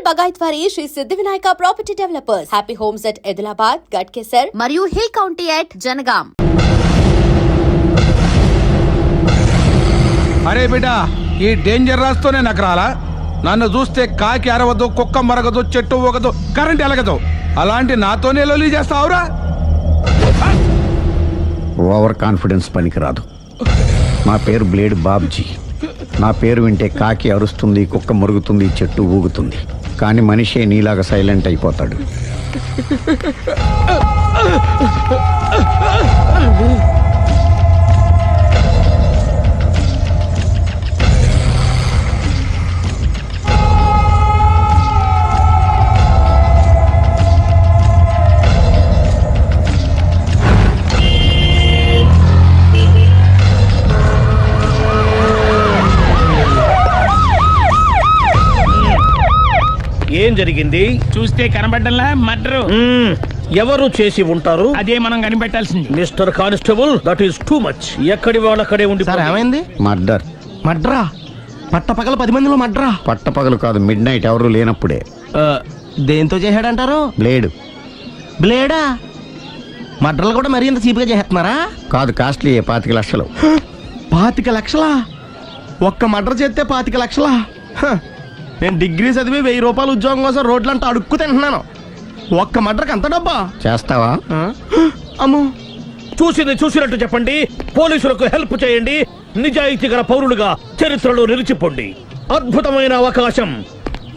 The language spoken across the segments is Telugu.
బగాయత్ వారి శ్రీ సిద్ధి Vinayaka property developers. Happy homes at Edilabad, Ghatkesar మరియు హిల్ కౌంటీ అట్ జనగాం. అరే బిడ్డా, ఈ డేంజర్ రాస్తూనే నాకు రాలా. నన్ను చూస్తే కాకి అరవదు, కుక్క మరగదు, చెట్టు ఊగదు, కరెంట్ ఎలగదు. అలాంటి నాతోనే లొల్లి చేస్తావురా? ఓవర్ కాన్ఫిడెన్స్ పనికిరాదు. నా పేరు బ్లేడ్ బాబ్జీ. నా పేరు వింటే కాకి అరుస్తుంది, కుక్క మురుగుతుంది, చెట్టు ఊగుతుంది. కానీ మనిషే నీలాగా సైలెంట్ అయిపోతాడు. ఏం జరిగింది? చూస్తే కనబడ్డంలా మర్డరు. ఎవరు చేసి ఉంటారు? అదే మనం కనిపెట్టాల్సింది. Mister constable, that is too much. ఎక్కడి వాళ్ళక్కడే ఉండి. ఏమైంది? మర్డర్. మడ్రా? పట్టపగల 10 మందిలో మడ్రా? పట్టపగలు కాదు, మిడ్ నైట్ ఎవరు లేనప్పుడే. దేంతో చేశాడంటారు? బ్లేడ్. బ్లేడా? మడ్రలు కూడా మరీ ఇంత చీప్గా చేస్తున్నారా? కాదు, కాస్ట్లీ 25 లక్షలు. 25 లక్షలా? ఒక్క మడ్ర చేస్తే 25 లక్షలా? నేను డిగ్రీ చదివి 1000 రూపాయలు ఉద్యోగం కోసం రోడ్లంతా అడుక్కు తింటున్నాను. ఒక్క మడ్రకు అంత డబ్బా? చేస్తావా? అమ్మో. చూసింది చూసినట్టు చెప్పండి. పోలీసులకు హెల్ప్ చేయండి. నిజాయితీ గల పౌరులుగా చరిత్రలో నిలిచిపోండి. అద్భుతమైన అవకాశం.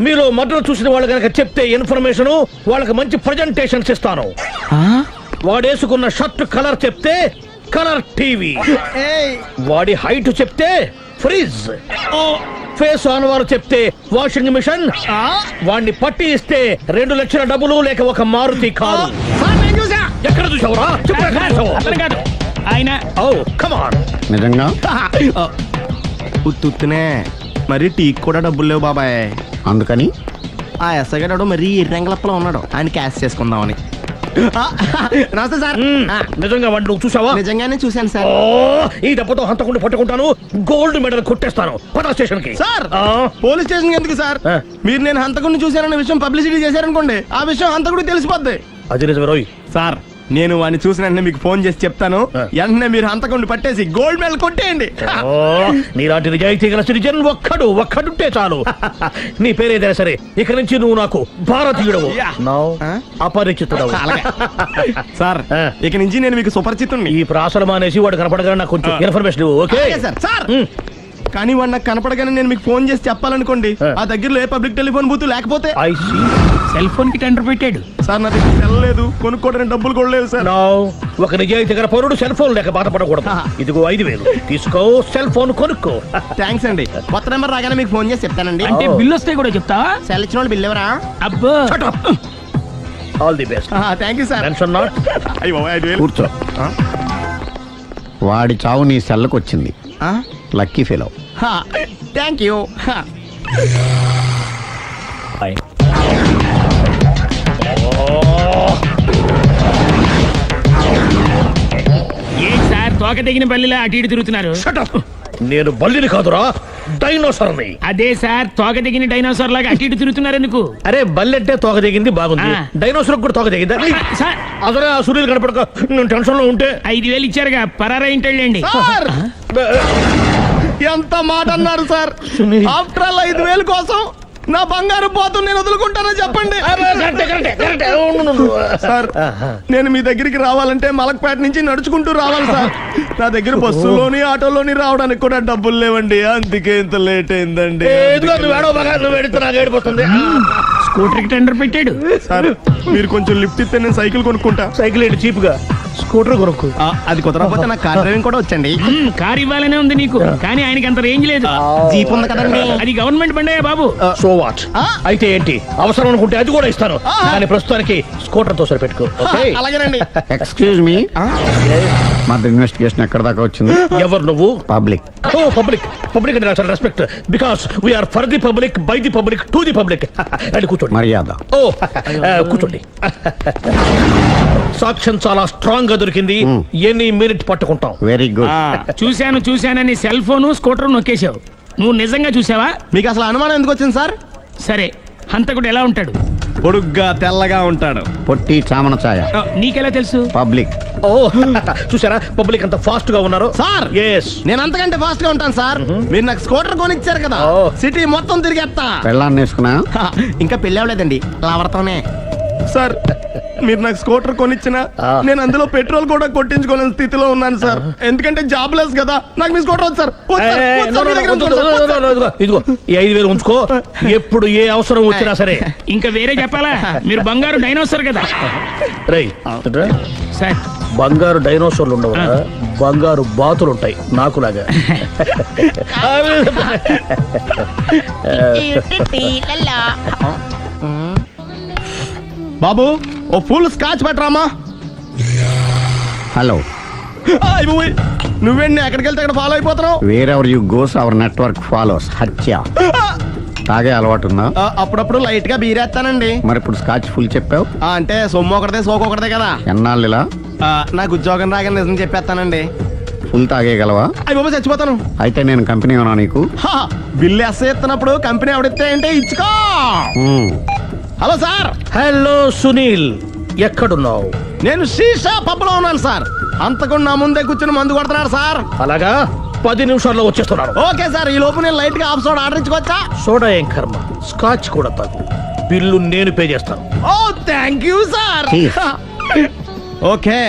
మీరు మర్డర్ చూసిన వాళ్ళు కనుక చెప్తే ఇన్ఫర్మేషన్, వాళ్ళకి మంచి ప్రజెంటేషన్స్ ఇస్తాను. వాడేసుకున్న షర్ట్ కలర్ చెప్తే కలర్ టీవీ, వాడి హైట్ చెప్తే ఫ్రిజ్, ఫేస్ ఆన్ వారు చెప్తే వాషింగ్ మిషన్, వాడిని పట్టి ఇస్తే 2 లక్షల డబ్బులు లేక ఒక మారుతి కారు. ఎక్కడ చూసావురా? కాదు ఆయన. Oh come on. నిజంగా? ఉత్తునే మరి టీకి కూడా డబ్బులు లేవు బాబాయ్. అందుకని ఆ ఎస్ఐగాడు మరీ ఎర్రంగలప్పలో ఉన్నాడు. ఆయన క్యాష్ చేసుకుందామని. నమస్తే సార్. నిజంగా వాడిని నువ్వు చూసావా? నిజంగానే చూశాను సార్. ఈ దెబ్బతో హంతకుండా పట్టుకుంటాను, గోల్డ్ మెడల్ కొట్టేస్తాను. పద స్టేషన్ కి. సార్, పోలీస్ స్టేషన్ ఎందుకు సార్? మీరు నేను హంతకుడిని చూశానన్న విషయం పబ్లిసిటీ చేశారనుకోండి, ఆ విషయం హంతకుడికి తెలిసిపోద్ది. అది నిజమే రోయ్. సార్, నేను వాడిని చూసిన వెంటనే మీకు ఫోన్ చేసి చెప్తాను. వెంటనే మీరు హంతకుడిని పట్టేసి గోల్డ్ మెడల్ కొట్టేయండి. నీలాంటి నిజాయితీ గల సిటిజన్ ఒక్కడుంటే చాలు. నీ పేరేదైనా సరే, ఇక నుంచి నువ్వు నాకు భారతీయుడవు, అపరిచితుడవు. సార్, ఇక నుంచి నేను మీకు సుపరిచితుణ్ణి. ఈ ప్రాసలు మానేసి వాడు కనపడగానే నాకు కొంచెం ఇన్ఫర్మేషన్ ఇవ్వు. Okay sir. కానీ వాడు నాకు కనపడగానే నేను మీకు ఫోన్ చేసి చెప్పాలనుకోండి, ఆ దగ్గరలో ఏ పబ్లిక్ టెలిఫోన్ బూత్ లేకపోతే. సెల్ ఫోన్ కి టెండర్ పెట్టాడు సార్. నా దగ్గర సెల్ లేదు, కొనుక్కోవడానికి డబ్బులు కూడా లేవు సార్. ఒక నిజాయితీ గల పౌరుడు సెల్ ఫోన్ లేక బాధపడకూడదు. ఇదిగో 5000 తీసుకో, సెల్ ఫోన్ కొనుక్కో. థ్యాంక్స్ అండి. కొత్త నెంబర్ రాగానే మీకు ఫోన్ చేసి చెప్తానండి. అంటే బిల్లు వస్తే కూడా చెప్తావా? సెల్ ఇచ్చిన వాళ్ళు బిల్ ఎవరా? అబ్బో. All the best. Thank you sir. Tension not. కూర్చో. వాడి చావు నీ సెల్లకు వచ్చింది. Lucky fellow. Thank you. ఏం సార్, తోక తెగిన బల్లిలా అటు ఇటు తిరుగుతున్నారు? నేను బల్లిని కాదురా, డైనోసార్ని. అదే సార్, తోక తెగిన డైనోసార్ లాగా అటు ఇటు తిరుగుతున్నారు ఎందుకు? అరే బల్లెట్టే తోక తెగింది, బాగుంది. డైనోసార్ కూడా తోక తెగిందా? సార్, అదరే ఆ సూర్యులు కనపడక నేను టెన్షన్ లో ఉంటే. 5000 ఇచ్చారుగా, పరారా ఇంటండి. ఎంత మాట అన్నారు సార్? ఆఫ్టర్ ఆల్ 5000 కోసం నా బంగారు పోతు నేను వదులుకుంటానో చెప్పండి సార్. నేను మీ దగ్గరికి రావాలంటే మలక్పేట నుంచి నడుచుకుంటూ రావాలి సార్. నా దగ్గర బస్సులోని ఆటోలోని రావడానికి కూడా డబ్బులు లేవండి. అందుకే ఇంత లేట్ అయిందండి. స్కూటర్ కి టెండర్ పెట్టాడు సార్. మీరు కొంచెం లిఫ్ట్ ఇస్తే నేను సైకిల్ కొనుక్కుంటా. సైకిల్ ఏంటి చీప్ గా, స్కూటర్ కొనుక్కు. అది కుదరకపోతే నాకు కార్ డ్రైవింగ్ కూడా వచ్చండి. కార్ ఇవ్వాలనే ఉంది నీకు, కానీ ఆయనకి అంత రేంజ్ లేదు. జీప్ ఉంది కదండి. అది గవర్నమెంట్ బండే బాబు. So what? అయితే ఏంటి, అవసరం అనుకుంటే అది కూడా ఇస్తాను. కానీ ప్రస్తుతానికి స్కూటర్ తో సరిపెట్టుకో. అలాగేనండి. ఎక్స్క్యూజ్ మీ, మర్డర్ ఇన్వెస్టిగేషన్ ఎక్కడ దాకా వచ్చింది? ఎవరు నువ్వు? పబ్లిక్. ఓ పబ్లిక్. పబ్లిక్ అంటే చాలా respect, because we are for the public, by the public, to the public. అని కూర్చోండి. మర్యాద. ఓ కూర్చోండి. సాక్ష్యం చాలా స్ట్రాంగ్ గా దొరికింది. ఎన్ని మినిట్ పట్టుకుంటాం. Very good. చూశానని సెల్ ఫోన్ స్కూటర్ నొక్కేశావు. నువ్వు నిజంగా చూసావా? మీకు అసలు అనుమానం ఎందుకు వచ్చింది సార్? సరే, హంతకుడు ఎలా ఉంటాడు? పొడుగ్గా తెల్లగా ఉంటాడు. పొట్టి చామన ఛాయ. నీకెలా తెలుసు? పబ్లిక్. ఓ చూసారా పబ్లిక్ అంత ఫాస్ట్ గా ఉన్నారు. సార్ ఎస్ నేను అంతకంటే ఫాస్ట్ గా ఉంటాను సార్. మీరు నాకు స్కూటర్ కొనిచ్చారు కదా, ఓ. సిటీ మొత్తం తిరిగేస్తా. పెళ్ళాన్ని వేసుకున్నా. ఇంకా పెళ్ళి అవ్వలేదండి, లావర్తోనే. సార్ మీరు నాకు స్కూటర్ కొనిచ్చిన ఆ. నేను అందులో పెట్రోల్ కూడా కొట్టించుకోలేని స్థితిలో ఉన్నాను సార్. ఎందుకంటే జాబ్ లెస్ కదా, నాకు మీ స్కూటర్ వద్దు సార్. వద్దు సార్, వద్దు సార్, మీ దగ్గర ఉంచుకోండి సార్, వద్దు సార్. ఇదిగో ఈ 5,000 ఉంచుకో. ఎప్పుడు ఏ అవసరం వచ్చినా సరే. ఇంకా వేరే చెప్పాలా? మీరు బంగారు డైనోసర్ కదా రేయ్ సార్. బంగారు డైనోసార్లు ఉండవు, బంగారు బాతులు ఉంటాయి నాకులాగా. బాబు ఓ ఫుల్ స్కాచ్ పెట్టరామా. హలో. నువ్వేండి ఎక్కడికి వెళ్తే అక్కడ ఫాలో అయిపోతున్నావు? Wherever you goes our network follows. హత్య. తాగే అలవాటు ఉందా? అప్పుడప్పుడు లైట్ గా బీరేస్తానండి. మరి ఇప్పుడు స్కాచ్ ఫుల్ చెప్పావు. అంటే సొమ్ము ఒకటిదే సోకు ఒకటిదే కదా. ఎన్నాళ్ళు ఇలా? నాకు ఉద్యోగం రాగానే నిజం చెప్పేస్తానండి. ఫుల్ తాగేయగలవా? అయ్యి బాబు చచ్చిపోతాను. అయితే నేను కంపెనీ ఉన్నా నీకు. బిల్లు ఎస్ ఎత్తినప్పుడు కంపెనీ ఎవడితే అంటే ఇచ్చుకో. మ్మ్. Hello sir. హలో సునీల్, ఎక్కడున్నావు? నేను శీషా పబ్లో ఉన్నాను సార్. అంతకుండా నా ముందే కూర్చుని మందు కొడుతున్నాడు సార్. అలాగా 10 నిమిషాల్లో వచ్చేస్తున్నాను. ఓకే సార్, ఈ లోపు నేను లైట్ గా ఆఫ్ సోడా ఆర్డర్ ఇచ్చుకోవచ్చా? సోడా ఏం కర్మ, స్కాచ్ కూడా తాగు. బిల్లు నేను పే చేస్తాను. Oh thank you sir. Cheers. Okay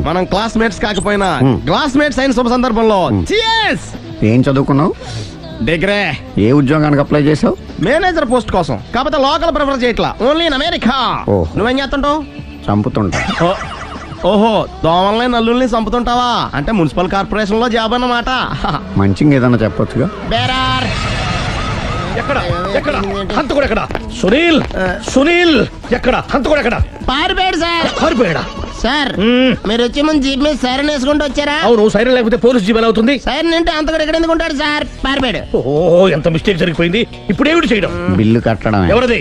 మనం క్లాస్మేట్స్ కాకపోయినా క్లాస్మేట్స్ అయిన శుభ సందర్భంలో cheers. ఏం చదువుకున్నావు? డిగ్రీ. ఏ ఉద్యోగానికి అప్లై చేసావు? మేనేజర్ పోస్ట్ కోసం, కాకపోతే లోకల్ ప్రిఫర్ చేయట్లా, ఓన్లీ ఇన్ అమెరికా. ఓ. నువ్వేం చేస్తుంటావు? చంపుతుంటా. ఓహో, దోమల్ని నల్లుల్ని చంపుతుంటావా? అంటే మున్సిపల్ కార్పొరేషన్ లో జాబ్ అన్నమాట. మంచిగా ఏదన్నా చెప్పొచ్చుగా. బేరార్. ఎక్కడ ఎక్కడ హంతకుడు ఎక్కడ? సునీల్, సునీల్ ఎక్కడ? హంతకుడు ఎక్కడ? పారిపోయాడు సార్. పారిపోయాడా? సార్ మ్మ్. మీరు వచ్చే ముందు జీప్ మీద సైరన్ వేసుకుంటూ వచ్చారా? అవును, సైరన్ లేకపోతే పోలీస్ జీవన్ అవుతుంది. సైరన్ అంటే అంతగా ఎక్కడ ఎందుకు ఉంటాడు సార్? పారిపోయాడు. ఓ ఎంత మిస్టేక్ జరిగిపోయింది. ఇప్పుడు ఏమిటి చేయడం? బిల్లు కట్టడమే. ఎవరది?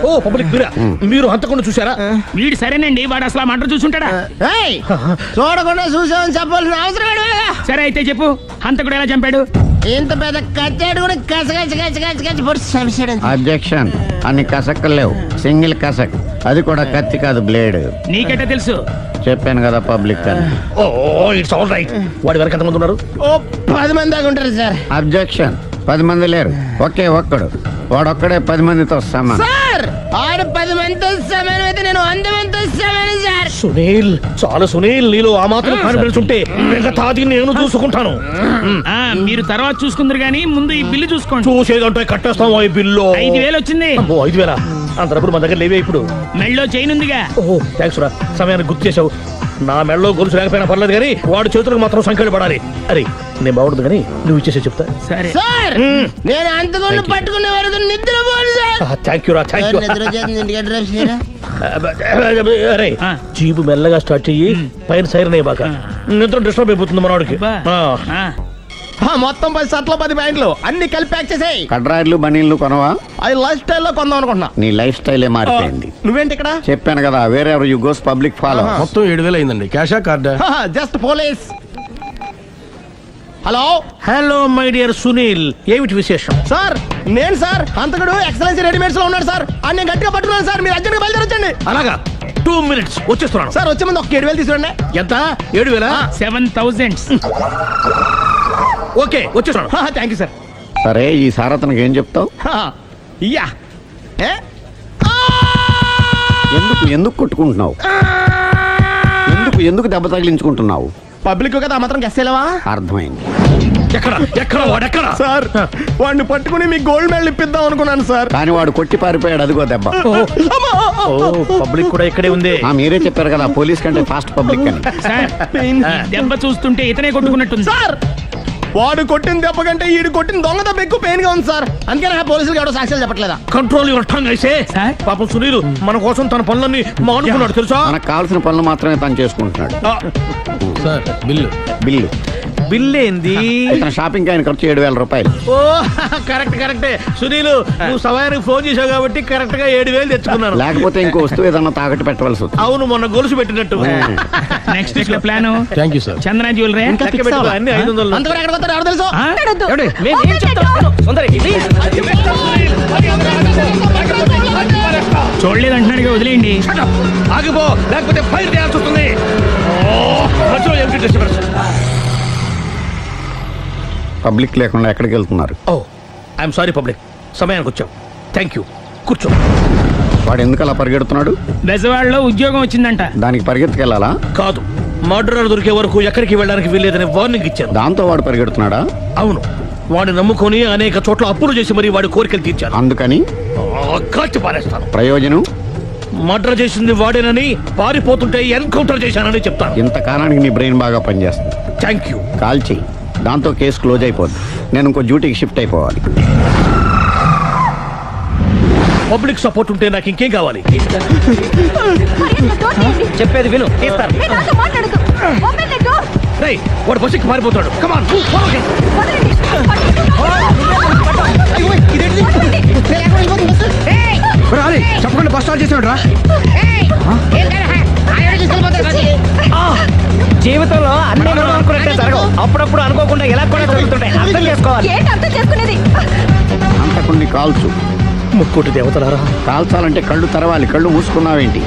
ఓ పబ్లిక్ మీరా? మీరు హంతకుండా చూసారా? వీడు సరేనండి, వాడు అసలు ఆ మంట చూసుంటాడా? ఏయ్, చూడకుండా చూసామని చెప్పాల్సిన అవసరం లేదు. సరే అయితే చెప్పు, హంతకుడు ఎలా చంపాడు? ఇంత పెద్ద కచ్చాడు కూడా కచ్చ పొడి సమస్యడు. అబ్జెక్షన్. అన్ని కసక్కులు లేవు, సింగిల్ కసక్. అది కూడా కత్తి కాదు, బ్లేడ్. నీకెట్టా తెలుసు? చెప్పాను కదా పబ్లిక్ అని. Oh it's all right. వాడి వరకు ఎంతమంది ఉన్నారు? ఓ 10 మంది దాకా ఉంటారు సార్. అబ్జెక్షన్. 10 మంది లేరు, ఒకే ఒక్కడు. వాడొక్కడే 10 మందితో సమానం. సార్ ఆడు 10 మందితో సమానం అయితే నేను 100 మందితో సమానం సార్. సునీల్, చాలా సునీల్, నీలో ఆ మాత్రం కాన్ఫిడెన్స్ ఉంటే మిగతాది నేను చూసుకుంటాను. ఆ మీరు తర్వాత చూసుకుందరు గానీ ముందు ఈ బిల్లు చూసుకోండి. చూసేదంటే కట్టేస్తాం ఈ బిల్లు. 5,000 వచ్చింది. అమ్మో 5,000? అంత డబ్బులు మన దగ్గర లేవే ఇప్పుడు. మెళ్ళో చైన్ ఉందిగా. ఓహో థ్యాంక్స్ రా, సమయానికి గుర్తు చేసావు. నా మెడలో గొలుసు లేకపోయినా పర్లేదు కానీ వాడు చేతులకు మాత్రం సంఖ్యలు పడాలి. అరే నేను బాగుంటుంది కానీ నువ్వు ఇచ్చేసే చెప్తా. సరే సార్ నేను అంతకుండా పట్టుకునే వరకు నిద్రపోను సార్. థ్యాంక్ యూ రా, థ్యాంక్ యూ. నిద్ర వచ్చేస్తుంది, ఇంటికి డ్రైవ్ చేయరా? అరే ఆ. జీపు మెల్లగా స్టార్ట్ చెయ్యి, పైన సైరన్ అయ్యాక నిద్ర డిస్టర్బ్ అయిపోతుంది మనవాడికి. ఆ, మొత్తం 10 షర్ట్లు 10 ప్యాంట్లు అన్ని కలిపి ప్యాక్ చేసేయ్. కడ్రాయిలు బనీళ్లు కొనవా? అది లైఫ్ స్టైల్లో కొందాం అనుకుంటున్నా. నీ లైఫ్ స్టైలే మారిపోయింది. నువ్వేంటి ఇక్కడ? చెప్పాను కదా, వేరే ఎవరు యు గోస్ పబ్లిక్ ఫాలో. మొత్తం 7,000 అయిందండి. క్యాషా కార్డా? Just police. Hello hello my dear Sunil, ఏమిటి విశేషం? సార్ నేను సార్ హంతకుడు ఎక్సలెన్సీ రెడీమేడ్స్ లో ఉన్నాడు సార్. అని నేను గట్టిగా పట్టుకున్నాను సార్. మీరు అర్జెంట్గా బయలుదేరొచ్చండి. అలాగా 2 minutes వచ్చేస్తున్నాను. సార్ వచ్చే ముందు ఒక 7,000 తీసుకురండి. ఎంత? 7,000? 7,000. ఓకే వచ్చేస్తున్నాను. Thank you sir. సరే, ఈ సార్ అతనికి ఏం చెప్తావు? ఇయ్యా ఏ? ఎందుకు ఎందుకు కొట్టుకుంటున్నావు? ఎందుకు దెబ్బ తగిలించుకుంటున్నావు? పబ్లిక్ కదా మాత్రం గెస్సేలేవా? అర్థమైంది. ఎక్కడ ఎక్కడ వాడెక్కడ? సార్ వాడిని పట్టుకుని మీకు గోల్డ్ మెడల్ ఇప్పిద్దాం అనుకున్నాను సార్. కానీ వాడు కొట్టి పారిపోయాడు, అదిగో దెబ్బ. ఓ పబ్లిక్ కూడా ఇక్కడే ఉంది. మీరే చెప్పారు కదా పోలీస్ కంటే ఫాస్ట్ పబ్లిక్ అని. సార్ దెబ్బ చూస్తుంటే ఇతనే కొట్టుకున్నట్టుంది. సార్ వాడు కొట్టిన దెబ్బ కంటే ఈడు కొట్టిన దొంగ దెబ్బ ఎక్కువ పెయిన్ గా ఉంది సార్. అందుకే నా పోలీసులకు ఎవడో సాక్ష్యాలు చెప్పట్లేదా? కంట్రోల్ యువర్ టంగ్ అయితే. సార్ పాపం సునీల్ మన కోసం తన పనులన్నీ మానుకున్నాడు తెలుసా? మనకు కావాల్సిన పనులు మాత్రమే తను చేసుకుంటున్నాడు. Sir bill. బిల్లు బిల్ ఏంది? ఇతను షాపింగ్ ఆయన ఖర్చు 7,000 రూపాయలు. ఓ కరెక్ట్ కరెక్టే సునీల్, నువ్వు సమయానికి ఫోన్ చేసావు కాబట్టి కరెక్ట్ గా 7,000 తెచ్చుకున్నాను. లేకపోతే ఇంకో వస్తువు ఏదన్నా తాకట్టు పెట్టవలసి వస్తుంది. అవును మొన్న గొలుసు పెట్టినట్టు. నెక్స్ట్ వీక్ లో plan thank you sir. Chandana jewellery. లెక్క పెట్టుకో, అన్ని 500. అంతవరకు ఎక్కడ పోతారు ఎవరు తెలుసు? ఏమండి? మేము ఏం చెప్తాం? తొందరగా ఇది. చూడలేదు అంటున్నాడు, వదిలేయండి. Shut up! ఆగిపో, లేకపోతే ఫైర్ చేయాల్సి వస్తుంది. మధ్యలో ఏమిటి disturbance? పబ్లిక్ లేకుండా ఎక్కడికి వెళ్తున్నారు? ఐఎమ్ సారీ పబ్లిక్, సమయానికి వచ్చావు. థ్యాంక్ యూ, కూర్చో. వాడు ఎందుకు అలా పరిగెడుతున్నాడు? బెజవాడలో ఉద్యోగం వచ్చిందంట. దానికి పరిగెత్తుకెళ్ళాలా? కాదు, మర్డరర్ దొరికే వరకు ఎక్కడికి వెళ్ళడానికి వీల్లేదని వార్నింగ్ ఇచ్చాను. దాంతో వాడు పరిగెడుతున్నాడా? అవును, వాడిని నమ్ముకొని అనేక చోట్ల అప్పులు చేసి మరి వాడి కోరికలు తీర్చాను. అందుకని కాల్చి పారేస్తాను. ప్రయోజనం? మర్డర్ చేసింది వాడేనని, పారిపోతుంటే ఎన్కౌంటర్ చేశానని చెప్తాను. ఇంతకాలానికి నీ బ్రెయిన్ బాగా పనిచేస్తుంది. Thank you. కాల్ చెయ్యి, దాంతో కేసు క్లోజ్ అయిపోద్ది. నేను ఇంకో డ్యూటీకి షిఫ్ట్ అయిపోవాలి. పబ్లిక్ సపోర్ట్ ఉంటే నాకు ఇంకేం కావాలి? చెప్పేది విను, తీస్తాను. రేయ్, వాడు బస్సుకి పారిపోతాడు. కమాన్, చెప్పకుండా బస్ స్టార్ట్ చేసాడు రా. జీవితంలో అన్ని మనం అనుకున్నట్టే జరగవు. అప్పుడప్పుడు అనుకోకుండా ఎలా కూడా జరుగుతుంటాయి. అర్థం చేసుకోవాలి. అంతకుని కాల్చు. ముక్కోటి దేవతలారా, కాల్చాలంటే కళ్ళు తెరవాలి. కళ్ళు మూసుకున్నావేంటి?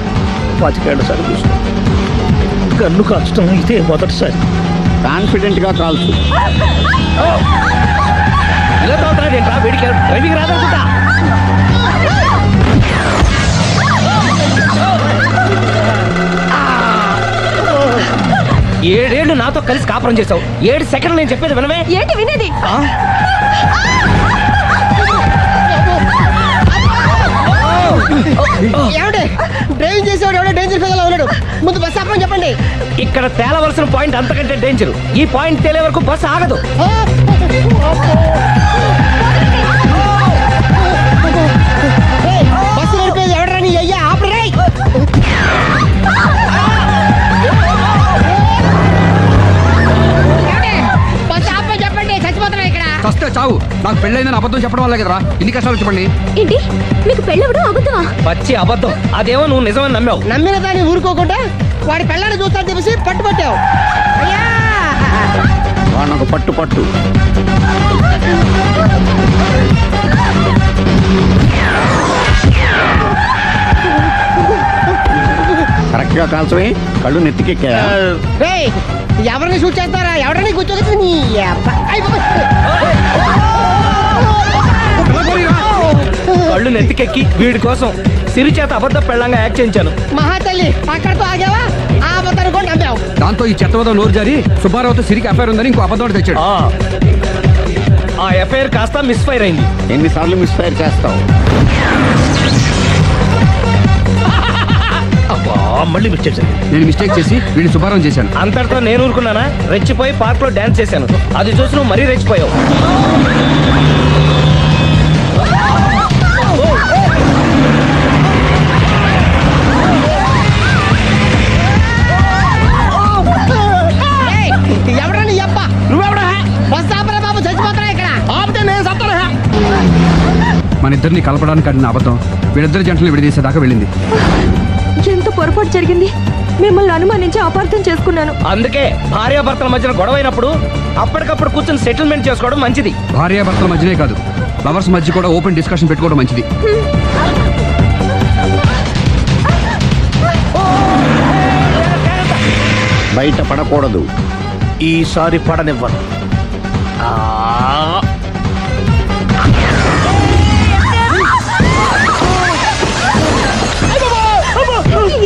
25 సార్లు చూసుకో. గన్ను కాల్చడం ఇదే మొదటిసారి. కాన్ఫిడెంట్ గా కాల్చు. ఇలా తోతున్నాడు ఏంట్రా? వీడికి డ్రైవింగ్ రాదనుకుంటా. ఏడేళ్లు నాతో కలిసి కాపురం చేసావు. 7 సెకండ్లు నేను చెప్పేది వినవే. ఏంటి వినేది? డ్రైవింగ్ చేసేవాడు ఎవడో డేంజర్ ఫీల్ ఉన్నాడు. ముందు బస్ ఆపమని చెప్పండి. ఇక్కడ తేలవలసిన పాయింట్ అంతకంటే డేంజర్. ఈ పాయింట్ తేలే వరకు బస్సు ఆగదు. బస్సు నడిపేది ఎవడరాని అయ్యా ఆపరే. బస్ ఆపమని చెప్పండి, చచ్చిపోతున్నా ఇక్కడ. వస్తే చావు. నాకు పెళ్ళైందని అబద్ధం చెప్పడం వల్ల కదరా ఇన్ని కష్టాలు చెప్పండి. ఏంటి మీకు పెళ్ళవడం అబద్ధమా? పచ్చి అబద్ధం. అదేమో నువ్వు నిజమని నమ్మావు. నమ్మిన దాన్ని ఊరుకోకుండా వాడి పెళ్ళాన్ని చూస్తాను తెలిసి పట్టుబట్టావు. అయ్యా వాడిని ఒక పట్టు పట్టు. కరెక్ట్ గా కాల్చవే. కళ్ళు నెత్తికెక్కా? రేయ్, ఎవరిని షూట్ చేస్తారా? ఎవరిని కూర్చోవచ్చు నీ అబ్బా. అయ్ బాబోయ్. కళ్ళు నెత్తికెక్కి వీడి కోసం సిరి చేత అబద్ధ పెళ్ళంగా యాక్ట్ చేయించాను. మహాతల్లి అక్కడితో ఆగావా? ఆ అబద్ధాన్ని కూడా నమ్మావు. దాంతో ఈ చెత్తవదో నోరు జారి సుబ్బారావుతో సిరికి అఫైర్ ఉందని ఇంకో అబద్ధం తెచ్చాడు. ఆ ఎఫ్ఐఆర్ కాస్త మిస్ఫైర్ అయింది. ఎన్నిసార్లు మిస్ఫైర్ చేస్తావు? మళ్ళీ మిస్టేక్ జరిగింది. నేను మిస్టేక్ చేసి వీడిని సుబ్బారావు చేశాను. అంతటితో నేను ఊరుకున్నానా? రెచ్చిపోయి పార్క్ లో డాన్స్ చేశాను. అది చూసి నువ్వు మరీ రెచ్చిపోయావు. ఎవరని అబ్బా? నువ్వెవడా? బస్ ఆపరా బాబు, చచ్చిపోతున్నా ఇక్కడ. ఆపితే నేను సత్తానా? మన ఇద్దరిని కలపడానికి అడిగిన అబద్ధం వీళ్ళిద్దరి జంటలు విడదీసేదాకా వెళ్ళింది. ఎంత పొరపాటు జరిగింది. మిమ్మల్ని అనుమానించి అపార్థం చేసుకున్నాను. అందుకే భార్యాభర్తల మధ్యన గొడవ అయినప్పుడు అప్పటికప్పుడు కూర్చొని సెటిల్మెంట్ చేసుకోవడం మంచిది. భార్యాభర్తల మధ్యనే కాదు, లవర్స్ మధ్య కూడా ఓపెన్ డిస్కషన్ పెట్టుకోవడం మంచిది. బయట పడకూడదు. ఈసారి పడనివ్వను.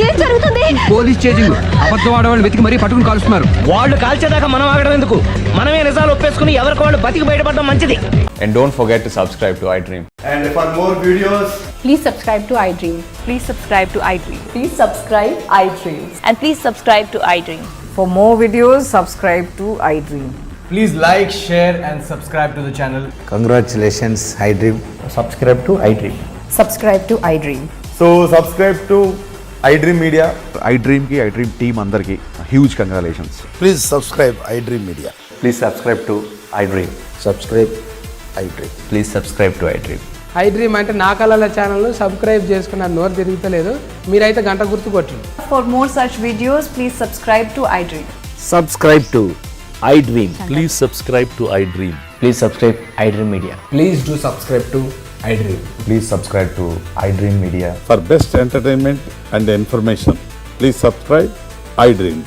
ఏం జరుగుతుంది? Police chasing. అబద్ధం ఆడవాళ్ళు వెతికి మరీ పట్టుకుని కాలుస్తున్నారు. వాళ్ళు కాల్చేదాకా మనం ఆగడం ఎందుకు? మనమే నిజాలు ఒప్పేసుకుని ఎవరికి వాళ్ళు బతికి బయటపడడం మంచిది. And don't forget to subscribe to iDream. And for more videos, please subscribe to iDream. Please subscribe to iDream. Please subscribe iDream. And please subscribe to iDream. For more videos, subscribe to iDream. please like, share and subscribe to the channel. Congratulations, iDream. Subscribe to iDream. Subscribe to iDream. So subscribe to iDream Media. iDream ki iDream team andarki huge congratulations. Please subscribe iDream Media. Please subscribe to iDream. Subscribe iDream. Please subscribe to iDream. iDream అంటే నా కళల ఛానల్ సబ్స్క్రైబ్ చేసుకున్న నోరు తిరుగుతలేదు. మీరైతే గంట గుర్తు కొట్టండి. For more such videos, please subscribe to iDream. Subscribe to iDream. Please subscribe to iDream. Please subscribe iDream Media. Please do subscribe to iDream. Please subscribe to iDream Media. For best entertainment and information, please subscribe iDream.